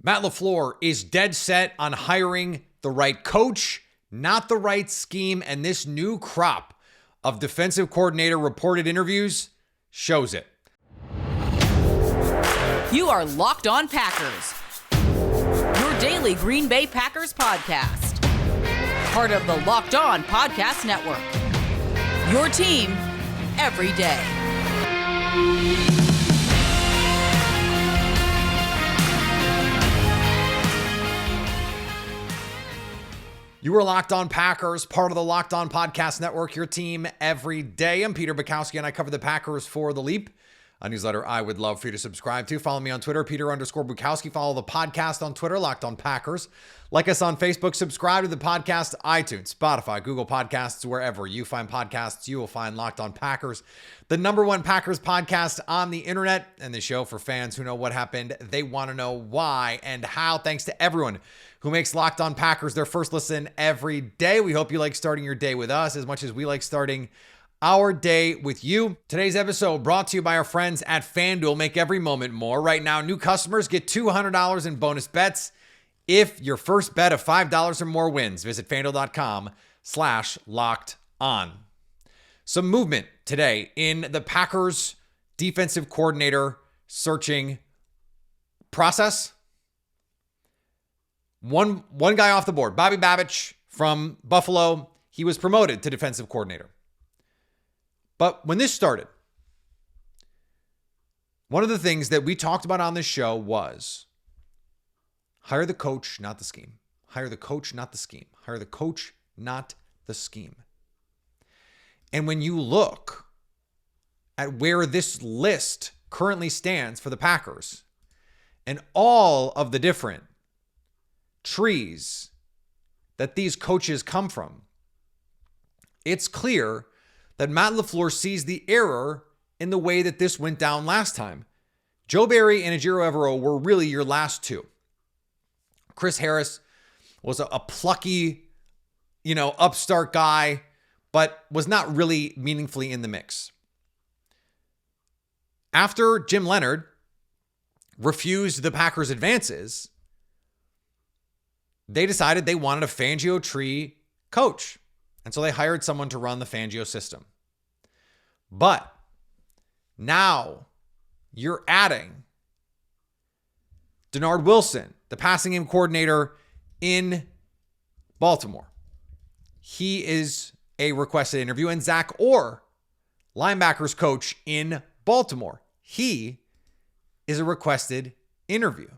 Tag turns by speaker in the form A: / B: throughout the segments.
A: Matt LaFleur is dead set on hiring the right coach, not the right scheme, and this new crop of defensive coordinator reported interviews shows it.
B: You are Locked On Packers, your daily Green Bay Packers podcast. Part of the Locked On Podcast Network, your team every day.
A: You are Locked On Packers, part of the Locked On Podcast Network, your team every day. I'm Peter Bukowski, and I cover the Packers for The Leap, a newsletter I would love for you to subscribe to. Follow me on Twitter, Peter_Bukowski. Follow the podcast on Twitter, Locked On Packers. Like us on Facebook. Subscribe to the podcast, iTunes, Spotify, Google Podcasts, wherever you find podcasts, you will find Locked On Packers, the #1 Packers podcast on the internet, and the show for fans who know what happened. They want to know why and how. Thanks to everyone who makes Locked On Packers their first listen every day. We hope you like starting your day with us as much as we like starting our day with you. Today's episode brought to you by our friends at FanDuel. Make every moment more. Right now, new customers get $200 in bonus bets if your first bet of $5 or more wins. Visit FanDuel.com/lockedon. Some movement today in the Packers defensive coordinator searching process. One guy off the board, Bobby Babich from Buffalo. He was promoted to defensive coordinator. But when this started, one of the things that we talked about on this show was hire the coach, not the scheme. Hire the coach, not the scheme. Hire the coach, not the scheme. And when you look at where this list currently stands for the Packers and all of the different trees that these coaches come from, it's clear that Matt LaFleur sees the error in the way that this went down last time. Joe Barry and Ejiro Evero were really your last two. Chris Harris was a plucky, upstart guy, but was not really meaningfully in the mix. After Jim Leonhard refused the Packers' advances, they decided they wanted a Fangio tree coach. And so they hired someone to run the Fangio system. But now you're adding Denard Wilson, the passing game coordinator in Baltimore. He is a requested interview. And Zach Orr, linebackers coach in Baltimore. He is a requested interview.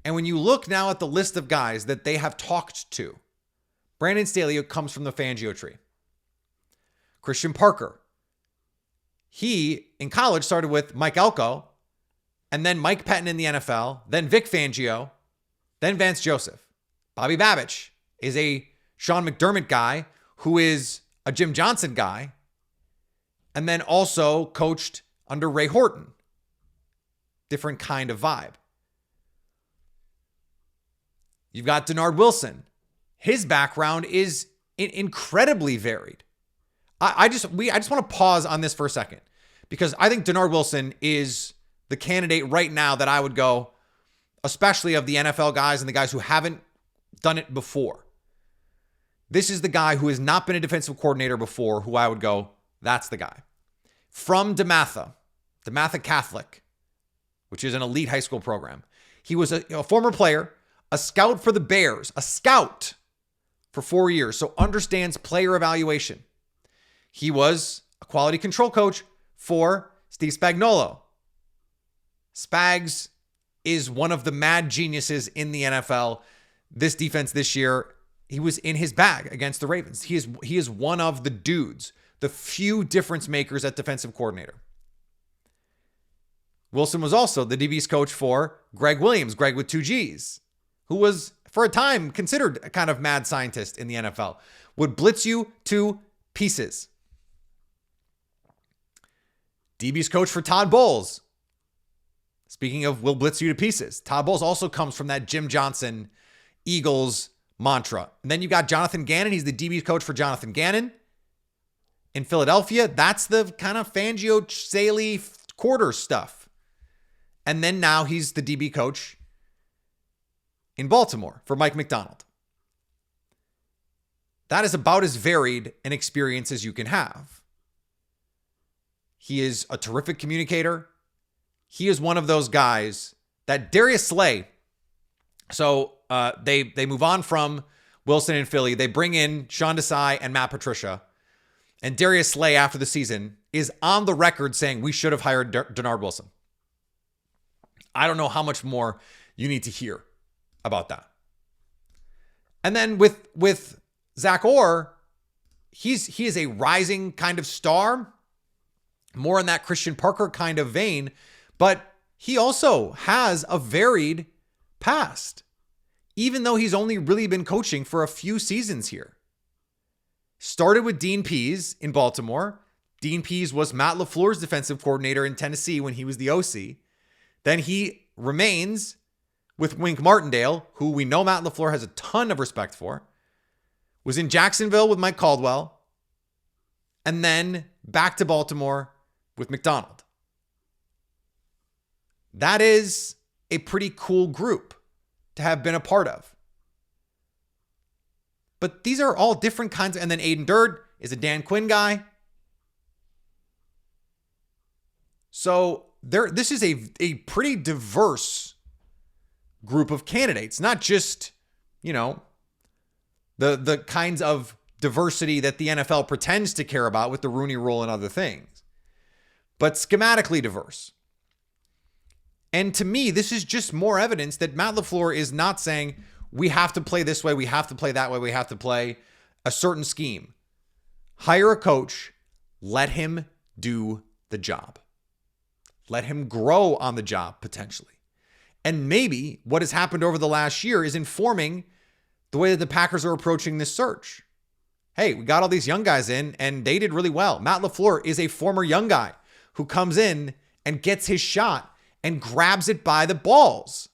A: And when you look now at the list of guys that they have talked to, Brandon Staley comes from the Fangio tree. Christian Parker. He, in college, started with Mike Elko, and then Mike Pettin in the NFL, then Vic Fangio, then Vance Joseph. Bobby Babich is a Sean McDermott guy who is a Jim Johnson guy, and then also coached under Ray Horton. Different kind of vibe. You've got Denard Wilson. His background is incredibly varied. I just want to pause on this for a second because I think Denard Wilson is the candidate right now that I would go, especially of the NFL guys and the guys who haven't done it before. This is the guy who has not been a defensive coordinator before who I would go, that's the guy. From DeMatha Catholic, which is an elite high school program. He was a former player, a scout for the Bears, a scout for 4 years, so understands player evaluation. He was a quality control coach for Steve Spagnuolo. Spags is one of the mad geniuses in the NFL. This defense this year, he was in his bag against the Ravens. He is one of the dudes, the few difference makers at defensive coordinator. Wilson was also the DB's coach for Greg Williams, Greg with 2 G's, who was, for a time, considered a kind of mad scientist in the NFL, would blitz you to pieces. DB's coach for Todd Bowles. Speaking of will blitz you to pieces, Todd Bowles also comes from that Jim Johnson Eagles mantra. And then you got Jonathan Gannon. He's the DB coach for Jonathan Gannon in Philadelphia. That's the kind of Fangio Staley quarter stuff. And then now he's the DB coach in Baltimore for Mike Macdonald. That is about as varied an experience as you can have. He is a terrific communicator. He is one of those guys that Darius Slay. So they move on from Wilson in Philly. They bring in Sean Desai and Matt Patricia. And Darius Slay, after the season, is on the record saying we should have hired Denard Wilson. I don't know how much more you need to hear about that. And then with Zach Orr, he is a rising kind of star, more in that Christian Parker kind of vein, but he also has a varied past, even though he's only really been coaching for a few seasons here. Started with Dean Pease in Baltimore. Dean Pease was Matt LaFleur's defensive coordinator in Tennessee when he was the OC. Then he remains with Wink Martindale, who we know Matt LaFleur has a ton of respect for. Was in Jacksonville with Mike Caldwell. And then back to Baltimore with Macdonald. That is a pretty cool group to have been a part of. But these are all different kinds. And then Aiden Durd is a Dan Quinn guy. So this is a pretty diverse group of candidates. Not just, the kinds of diversity that the NFL pretends to care about with the Rooney Rule and other things. But schematically diverse. And to me, this is just more evidence that Matt LaFleur is not saying, we have to play this way, we have to play that way, we have to play a certain scheme. Hire a coach, let him do the job. Let him grow on the job, potentially. And maybe what has happened over the last year is informing the way that the Packers are approaching this search. Hey, we got all these young guys in, and they did really well. Matt LaFleur is a former young guy who comes in and gets his shot and grabs it by the balls.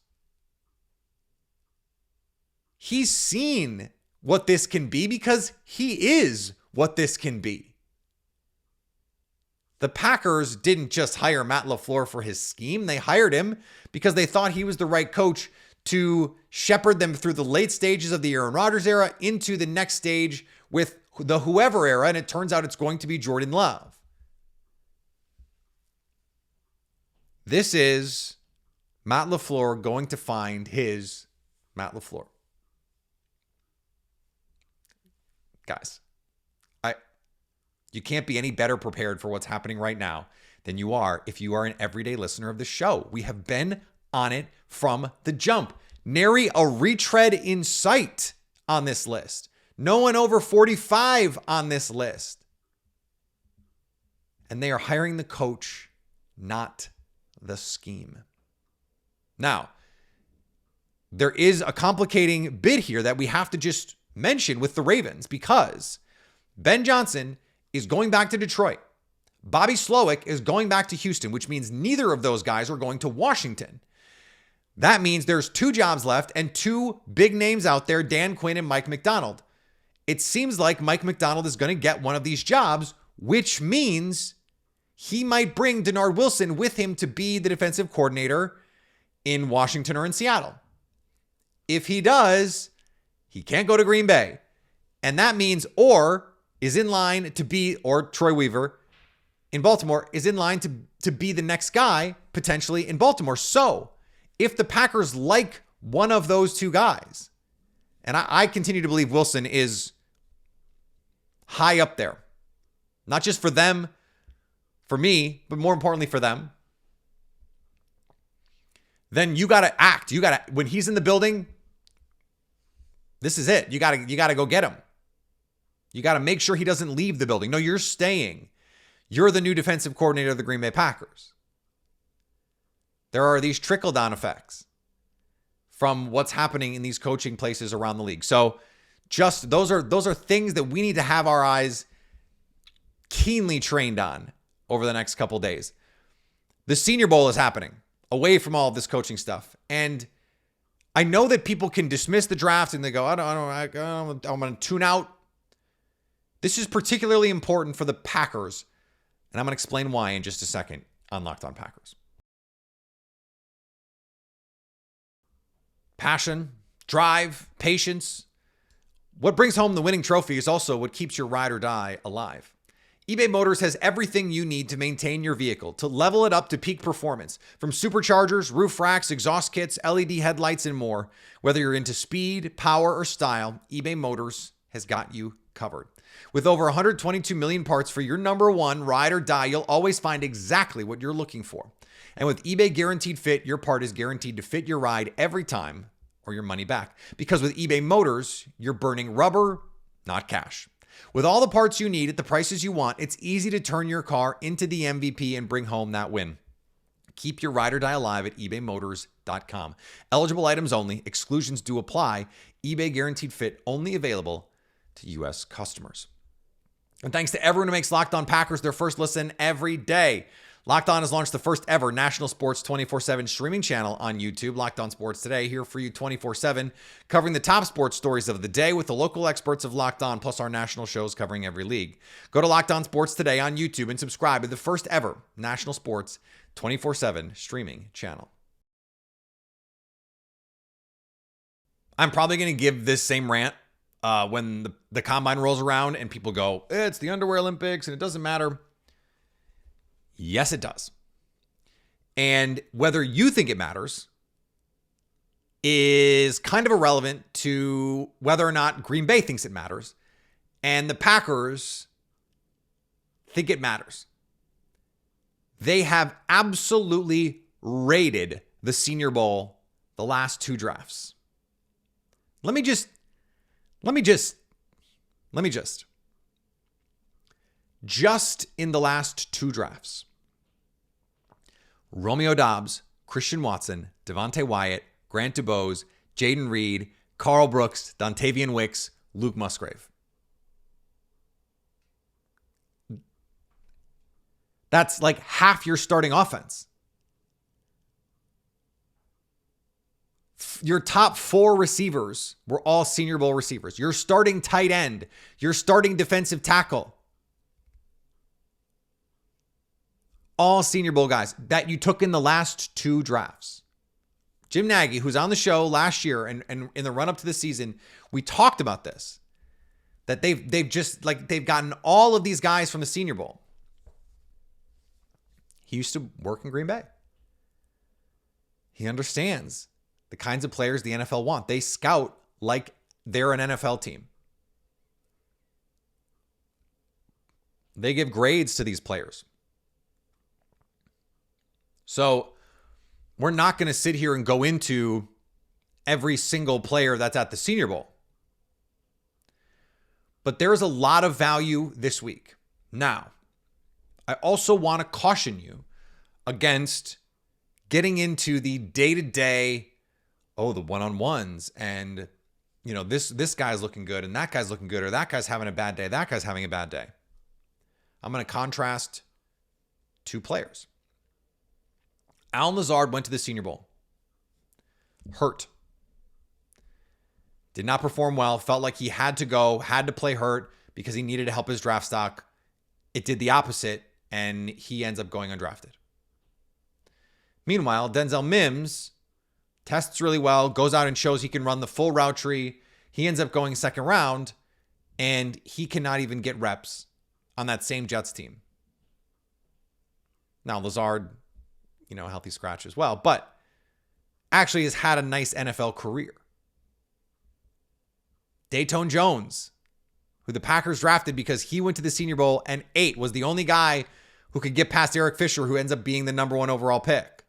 A: He's seen what this can be because he is what this can be. The Packers didn't just hire Matt LaFleur for his scheme. They hired him because they thought he was the right coach to shepherd them through the late stages of the Aaron Rodgers era into the next stage with the whoever era, and it turns out it's going to be Jordan Love. This is Matt LaFleur going to find his Matt LaFleur. Guys, you can't be any better prepared for what's happening right now than you are if you are an everyday listener of the show. We have been on it from the jump. Nary a retread in sight on this list. No one over 45 on this list. And they are hiring the coach, not the scheme. Now, there is a complicating bit here that we have to just mention with the Ravens because Ben Johnson is going back to Detroit. Bobby Slowick is going back to Houston, which means neither of those guys are going to Washington. That means there's 2 jobs left and 2 big names out there, Dan Quinn and Mike Macdonald. It seems like Mike Macdonald is going to get one of these jobs, which means he might bring Denard Wilson with him to be the defensive coordinator in Washington or in Seattle. If he does, he can't go to Green Bay. And that means Orr is in line to be, or Troy Weaver in Baltimore is in line to be the next guy potentially in Baltimore. So if the Packers like one of those 2 guys, and I continue to believe Wilson is high up there, not just for them, for me, but more importantly for them, then you got to act. You got to, when he's in the building, this is it. You got to go get him. You got to make sure he doesn't leave the building. No, you're staying. You're the new defensive coordinator of the Green Bay Packers. There are these trickle-down effects from what's happening in these coaching places around the league. So just those are things that we need to have our eyes keenly trained on over the next couple days. The Senior Bowl is happening away from all of this coaching stuff. And I know that people can dismiss the draft and they go, I'm going to tune out. This is particularly important for the Packers. And I'm going to explain why in just a second on Locked On Packers. Passion, drive, patience. What brings home the winning trophy is also what keeps your ride or die alive. eBay Motors has everything you need to maintain your vehicle, to level it up to peak performance. From superchargers, roof racks, exhaust kits, LED headlights, and more. Whether you're into speed, power, or style, eBay Motors has got you covered. With over 122 million parts for your number one ride or die, you'll always find exactly what you're looking for. And with eBay Guaranteed Fit, your part is guaranteed to fit your ride every time or your money back. Because with eBay Motors, you're burning rubber, not cash. With all the parts you need at the prices you want, it's easy to turn your car into the MVP and bring home that win. Keep your ride or die alive at ebaymotors.com. Eligible items only. Exclusions do apply. eBay Guaranteed Fit only available to U.S. customers. And thanks to everyone who makes Locked On Packers their first listen every day. Locked On has launched the first ever national sports 24/7 streaming channel on YouTube. Locked On Sports Today, here for you 24/7, covering the top sports stories of the day with the local experts of Locked On, plus our national shows covering every league. Go to Locked On Sports Today on YouTube and subscribe to the first ever national sports 24/7 streaming channel. I'm probably going to give this same rant when the combine rolls around and people go, it's the underwear Olympics and it doesn't matter. Yes, it does. And whether you think it matters is kind of irrelevant to whether or not Green Bay thinks it matters. And the Packers think it matters. They have absolutely raided the Senior Bowl the last two drafts. Let me just. Just in the last two drafts, Romeo Doubs, Christian Watson, Devontae Wyatt, Grant DuBose, Jaden Reed, Carl Brooks, Dontavian Wicks, Luke Musgrave. That's like half your starting offense. Your top four receivers were all Senior Bowl receivers. Your starting tight end, your starting defensive tackle, all Senior Bowl guys that you took in the last two drafts. Jim Nagy, who's on the show last year and in the run up to the season, we talked about this, that they've gotten all of these guys from the Senior Bowl. He used to work in Green Bay. He understands the kinds of players the NFL want. They scout like they're an NFL team. They give grades to these players. So we're not going to sit here and go into every single player that's at the Senior Bowl. But there's a lot of value this week. Now, I also want to caution you against getting into the day-to-day, the one-on-ones, and this guy's looking good and that guy's looking good, or that guy's having a bad day, that guy's having a bad day. I'm going to contrast two players. Allen Lazard went to the Senior Bowl. Hurt. Did not perform well. Felt like he had to go, had to play hurt because he needed to help his draft stock. It did the opposite, and he ends up going undrafted. Meanwhile, Denzel Mims tests really well, goes out and shows he can run the full route tree. He ends up going second round, and he cannot even get reps on that same Jets team. Now, Lazard, a healthy scratch as well, but actually has had a nice NFL career. Dayton Jones, who the Packers drafted because he went to the Senior Bowl and was the only guy who could get past Eric Fisher, who ends up being the number one overall pick.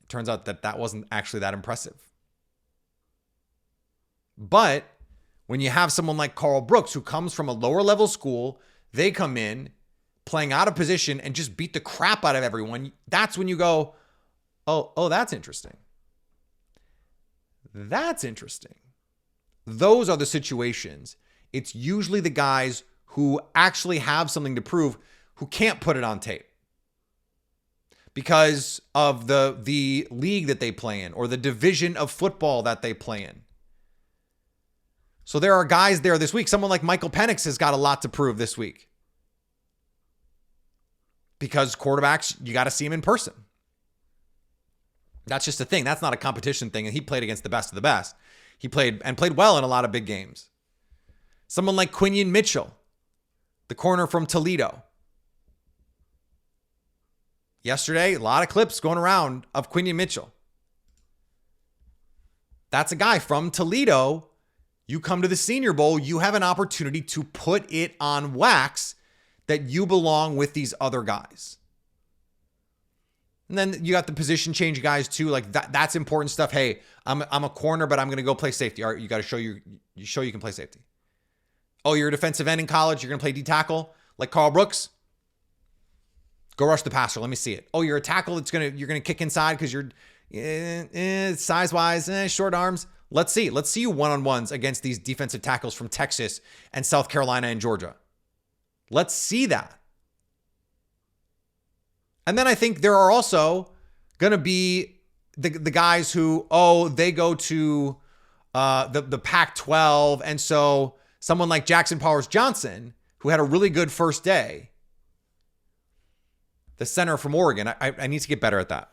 A: It turns out that wasn't actually that impressive. But when you have someone like Carl Brooks, who comes from a lower level school, they come in playing out of position and just beat the crap out of everyone. That's when you go, oh, that's interesting. That's interesting. Those are the situations. It's usually the guys who actually have something to prove who can't put it on tape because of the league that they play in or the division of football that they play in. So there are guys there this week. Someone like Michael Penix has got a lot to prove this week because quarterbacks, you got to see them in person. That's just a thing. That's not a competition thing. And he played against the best of the best. He played well in a lot of big games. Someone like Quinion Mitchell, the corner from Toledo. Yesterday, a lot of clips going around of Quinion Mitchell. That's a guy from Toledo. You come to the Senior Bowl, you have an opportunity to put it on wax that you belong with these other guys. And then you got the position change guys too. Like that's important stuff. Hey, I'm a corner, but I'm going to go play safety. All right, you got to show you can play safety. Oh, you're a defensive end in college. You're going to play D tackle like Carl Brooks. Go rush the passer. Let me see it. Oh, you're a tackle. You're going to kick inside because you're size wise, short arms. Let's see you one-on-ones against these defensive tackles from Texas and South Carolina and Georgia. Let's see that. And then I think there are also going to be the guys who, they go to the Pac-12. And so someone like Jackson Powers Johnson, who had a really good first day, the center from Oregon, I need to get better at that.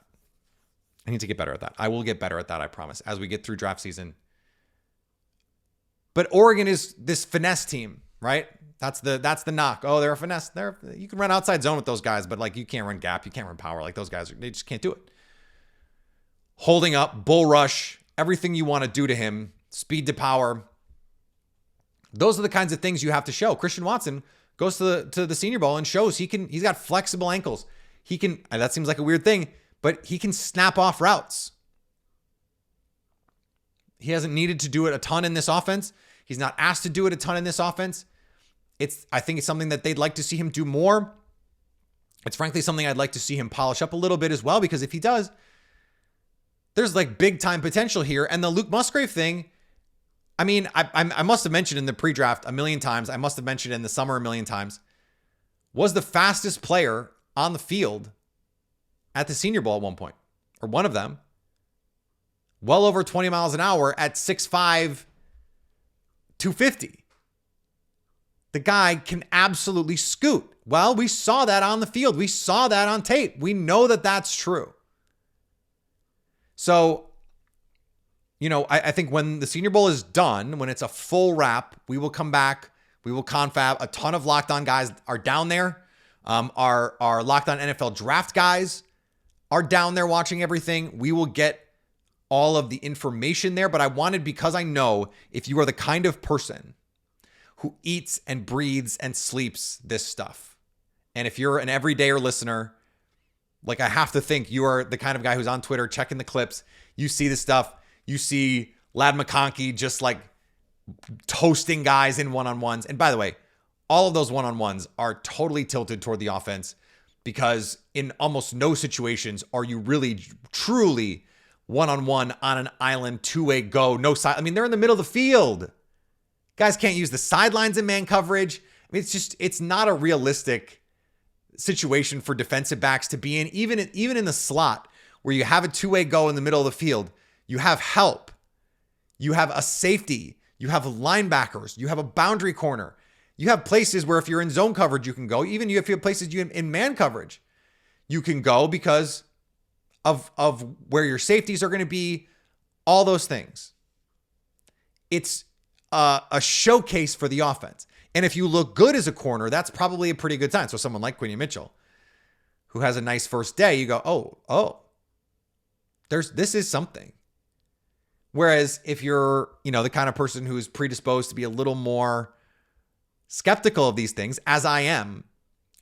A: I will get better at that, I promise, as we get through draft season. But Oregon is this finesse team, right? That's the knock. Oh, they're a finesse. You can run outside zone with those guys, but like you can't run gap, you can't run power. Like those guys, they just can't do it. Holding up, bull rush, everything you want to do to him, speed to power. Those are the kinds of things you have to show. Christian Watson goes to the Senior Bowl and shows he's got flexible ankles. He can, that seems like a weird thing, but he can snap off routes. He hasn't needed to do it a ton in this offense. He's not asked to do it a ton in this offense. I think it's something that they'd like to see him do more. It's frankly something I'd like to see him polish up a little bit as well, because if he does, there's like big time potential here. And the Luke Musgrave thing, I mean, I must have mentioned in the pre-draft a million times. I must have mentioned in the summer a million times. Was the fastest player on the field at the Senior Bowl at one point, or one of them. Well over 20 miles an hour at 6'5", 250. The guy can absolutely scoot. Well, we saw that on the field. We saw that on tape. We know that that's true. So, I think when the Senior Bowl is done, when it's a full wrap, we will come back. We will confab. A ton of Locked On guys are down there. Our Locked On NFL draft guys are down there watching everything. We will get all of the information there, but because I know if you are the kind of person who eats and breathes and sleeps this stuff, and if you're an everydayer listener, like I have to think you are the kind of guy who's on Twitter checking the clips, you see this stuff, you see Ladd McConkey just like toasting guys in one-on-ones. And by the way, all of those one-on-ones are totally tilted toward the offense, because in almost no situations are you really truly one-on-one on an island, two-way go, no side. I mean, they're in the middle of the field. Guys can't use the sidelines in man coverage. I mean, it's not a realistic situation for defensive backs to be in, even in the slot where you have a two-way go in the middle of the field. You have help. You have a safety. You have linebackers. You have a boundary corner. You have places where if you're in zone coverage, you can go. Even if you have places in man coverage, you can go because of where your safeties are going to be, all those things. It's a showcase for the offense. And if you look good as a corner, that's probably a pretty good sign. So someone like Quinion Mitchell, who has a nice first day, you go, this is something. Whereas if you're, the kind of person who's predisposed to be a little more skeptical of these things, as I am,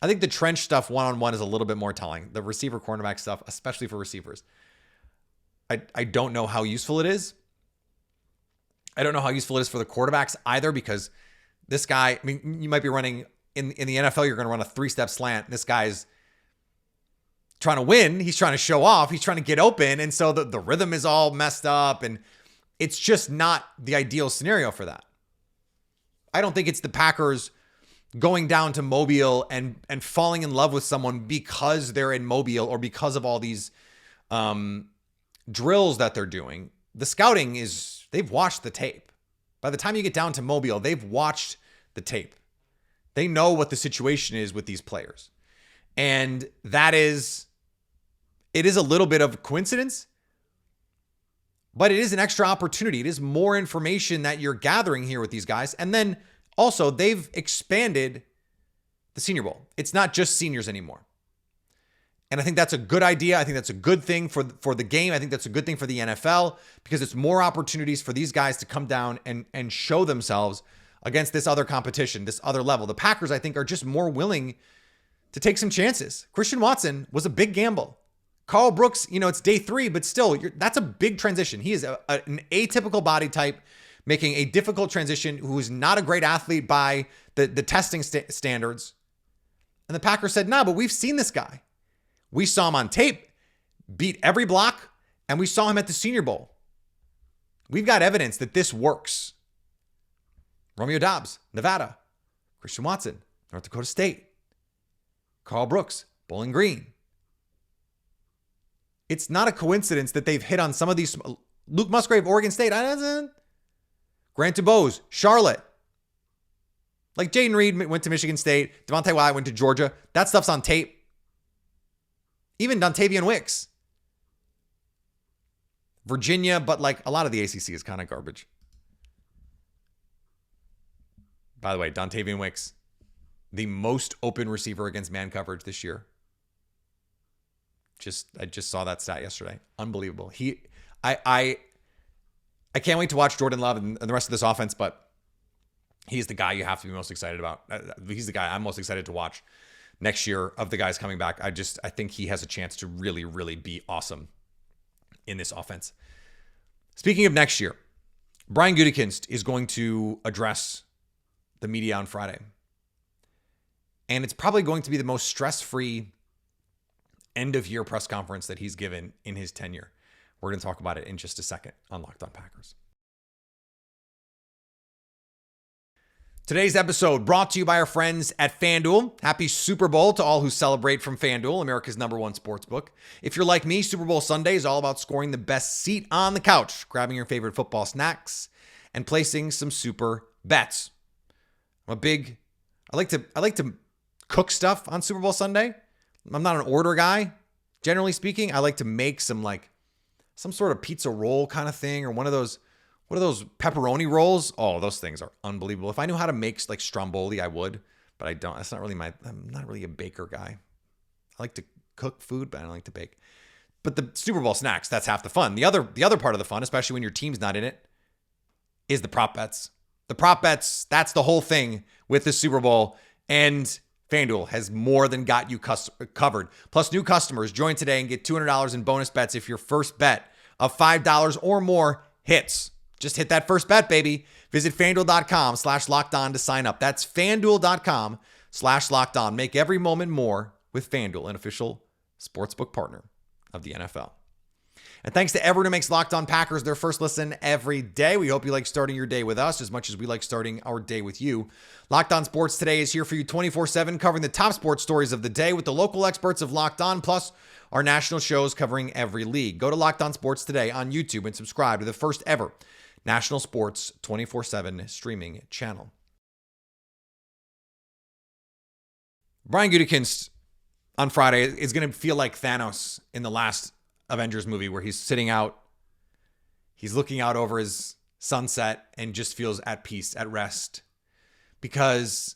A: I think the trench stuff one-on-one is a little bit more telling. The receiver cornerback stuff, especially for receivers, I don't know how useful it is. I don't know how useful it is for the quarterbacks either, because this guy, I mean, you might be running in the NFL, you're going to run a 3-step slant. This guy's trying to win. He's trying to show off. He's trying to get open. And so the rhythm is all messed up, and it's just not the ideal scenario for that. I don't think it's the Packers going down to Mobile and falling in love with someone because they're in Mobile or because of all these drills that they're doing. The scouting is, they've watched the tape. By the time you get down to Mobile, they've watched the tape. They know what the situation is with these players. And it is a little bit of a coincidence, But it is an extra opportunity. It is more information that you're gathering here with these guys. And then also, they've expanded the Senior Bowl. It's not just seniors anymore. And I think that's a good idea. I think that's a good thing for the game. I think that's a good thing for the NFL because it's more opportunities for these guys to come down and show themselves against this other competition, this other level. The Packers, I think, are just more willing to take some chances. Christian Watson was a big gamble. Carl Brooks, it's day 3, but still, that's a big transition. He is an atypical body type, making a difficult transition, who is not a great athlete by the testing standards. And the Packers said, no, but we've seen this guy. We saw him on tape, beat every block, and we saw him at the Senior Bowl. We've got evidence that this works. Romeo Doubs, Nevada. Christian Watson, North Dakota State. Carl Brooks, Bowling Green. It's not a coincidence that they've hit on some of these. Luke Musgrave, Oregon State. Grant DuBose, Charlotte. Like Jaden Reed went to Michigan State. Devontae Wyatt went to Georgia. That stuff's on tape. Even Dontavian Wicks. Virginia, but like a lot of the ACC is kind of garbage. By the way, Dontavian Wicks, the most open receiver against man coverage this year. I just saw that stat yesterday. Unbelievable. I can't wait to watch Jordan Love and the rest of this offense, but he's the guy you have to be most excited about. He's the guy I'm most excited to watch next year of the guys coming back. I think he has a chance to really, really be awesome in this offense. Speaking of next year, Brian Gutekunst is going to address the media on Friday. And it's probably going to be the most stress-free end-of-year press conference that he's given in his tenure. We're going to talk about it in just a second on Locked On Packers. Today's episode brought to you by our friends at FanDuel. Happy Super Bowl to all who celebrate from FanDuel, America's #1 sportsbook. If you're like me, Super Bowl Sunday is all about scoring the best seat on the couch, grabbing your favorite football snacks, and placing some super bets. I like to cook stuff on Super Bowl Sunday. I'm not an order guy. Generally speaking, I like to make some sort of pizza roll kind of thing, or one of those pepperoni rolls. Oh, those things are unbelievable. If I knew how to make like stromboli, I would, but I don't. I'm not really a baker guy. I like to cook food, but I don't like to bake. But the Super Bowl snacks, that's half the fun. The other part of the fun, especially when your team's not in it, is the prop bets. The prop bets, that's the whole thing with the Super Bowl. And FanDuel has more than got you covered. Plus, new customers join today and get $200 in bonus bets if your first bet of $5 or more hits. Just hit that first bet, baby. Visit FanDuel.com/LockedOn to sign up. That's FanDuel.com/LockedOn. Make every moment more with FanDuel, an official sportsbook partner of the NFL. And thanks to everyone who makes Locked On Packers their first listen every day. We hope you like starting your day with us as much as we like starting our day with you. Locked On Sports Today is here for you 24/7, covering the top sports stories of the day with the local experts of Locked On, plus our national shows covering every league. Go to Locked On Sports Today on YouTube and subscribe to the first ever national sports 24/7 streaming channel. Brian Gutekunst on Friday is going to feel like Thanos in the last Avengers movie, where he's sitting out, he's looking out over his sunset and just feels at peace, at rest, because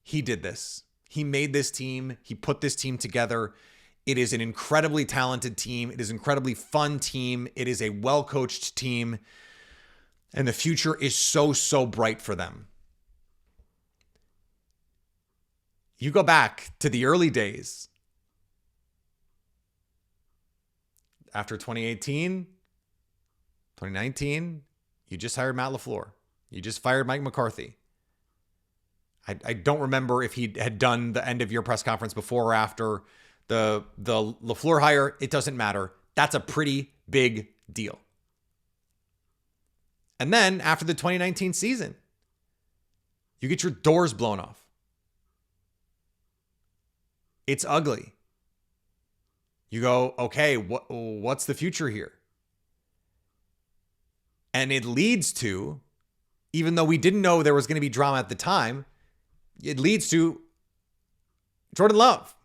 A: he did this. He made this team. He put this team together. It is an incredibly talented team. It is an incredibly fun team. It is a well-coached team. And the future is so, so bright for them. You go back to the early days. After 2018, 2019, you just hired Matt LaFleur. You just fired Mike McCarthy. I don't remember if he had done the end of year press conference before or after the LaFleur hire. It doesn't matter. That's a pretty big deal. And then after the 2019 season, you get your doors blown off. It's ugly. You go, okay, what's the future here? And it leads to, even though we didn't know there was going to be drama at the time, it leads to Jordan Love.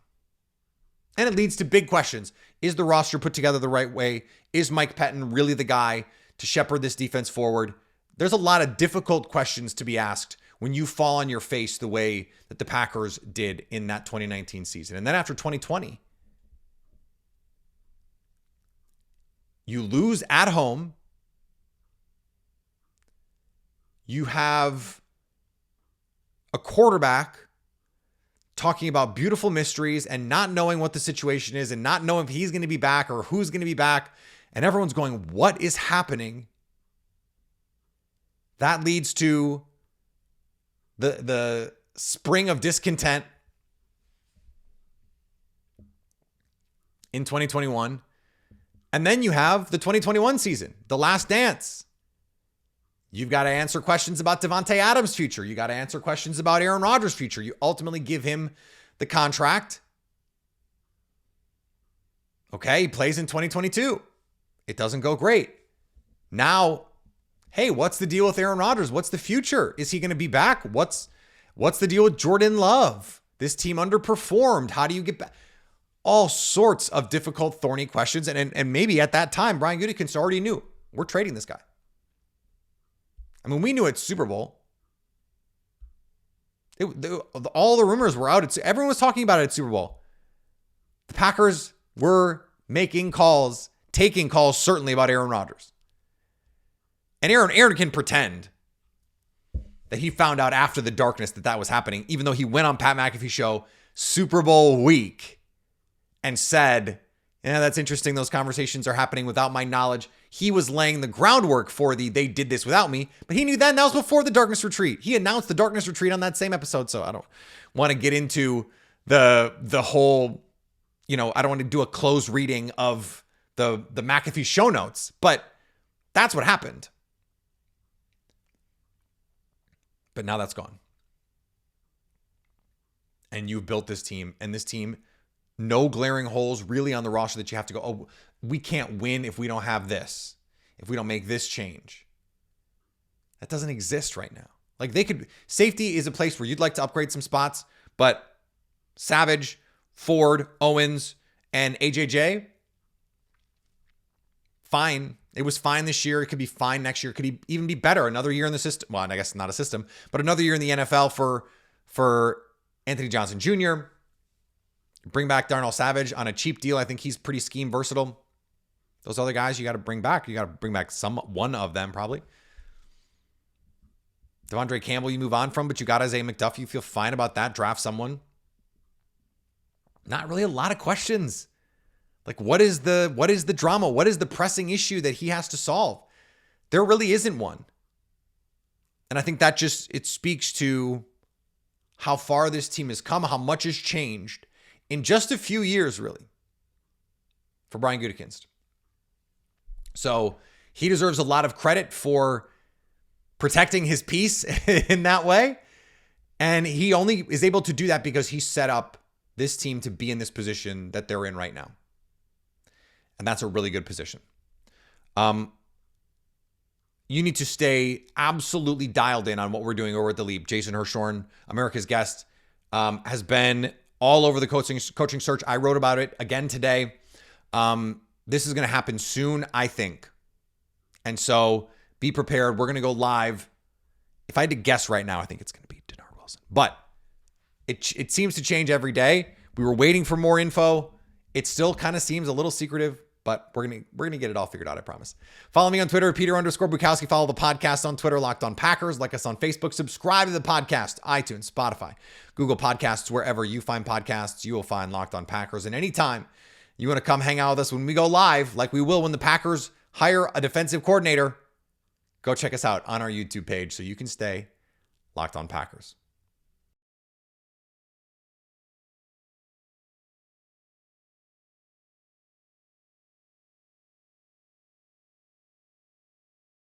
A: And it leads to big questions. Is the roster put together the right way? Is Mike Pettin really the guy to shepherd this defense forward? There's a lot of difficult questions to be asked when you fall on your face the way that the Packers did in that 2019 season. And then after 2020, you lose at home. You have a quarterback talking about beautiful mysteries and not knowing what the situation is and not knowing if he's going to be back or who's going to be back. And everyone's going, what is happening? That leads to the spring of discontent in 2021. And then you have the 2021 season, the last dance. You've got to answer questions about Devontae Adams' future. You got to answer questions about Aaron Rodgers' future. You ultimately give him the contract. Okay, he plays in 2022. It doesn't go great. Now, hey, what's the deal with Aaron Rodgers? What's the future? Is he going to be back? What's the deal with Jordan Love? This team underperformed. How do you get back? All sorts of difficult, thorny questions. And maybe at that time, Brian Gutekunst already knew, we're trading this guy. I mean, we knew at Super Bowl. All the rumors were out. Everyone was talking about it at Super Bowl. The Packers were making calls, taking calls certainly about Aaron Rodgers. And Aaron can pretend that he found out after the darkness that was happening, even though he went on Pat McAfee's show Super Bowl week and said, yeah, that's interesting. Those conversations are happening without my knowledge. He was laying the groundwork for they did this without me, but he knew that, and that was before the darkness retreat. He announced the darkness retreat on that same episode, so I don't want to get into the whole, I don't want to do a close reading of the McAfee show notes, but that's what happened. But now that's gone. And you've built this team, and this team, no glaring holes really on the roster that you have to go, oh, we can't win if we don't have this, if we don't make this change. That doesn't exist right now. Like safety is a place where you'd like to upgrade some spots, but Savage, Ford, Owens, and AJJ, fine. It was fine this year. It could be fine next year. It could even be better. Another year in the system. Well, I guess not a system, but another year in the NFL for Anthony Johnson Jr., bring back Darnell Savage on a cheap deal. I think he's pretty scheme versatile. Those other guys you got to bring back. You got to bring back one of them probably. Devondre Campbell you move on from, but you got Isaiah McDuffie. You feel fine about that. Draft someone. Not really a lot of questions. Like what is the drama? What is the pressing issue that he has to solve? There really isn't one. And I think that it speaks to how far this team has come, how much has changed in just a few years, really, for Brian Gutekunst. So he deserves a lot of credit for protecting his peace in that way. And he only is able to do that because he set up this team to be in this position that they're in right now. And that's a really good position. You need to stay absolutely dialed in on what we're doing over at The Leap. Jason Hirschhorn, America's guest, has been all over the coaching search. I wrote about it again today. This is going to happen soon, I think. And so be prepared. We're going to go live. If I had to guess right now, I think it's going to be Denard Wilson. But it seems to change every day. We were waiting for more info. It still kind of seems a little secretive, but we're gonna get it all figured out, I promise. Follow me on Twitter, Peter_Bukowski. Follow the podcast on Twitter, Locked On Packers. Like us on Facebook. Subscribe to the podcast, iTunes, Spotify, Google Podcasts, wherever you find podcasts, you will find Locked On Packers. And anytime you want to come hang out with us when we go live, like we will when the Packers hire a defensive coordinator, go check us out on our YouTube page so you can stay Locked On Packers.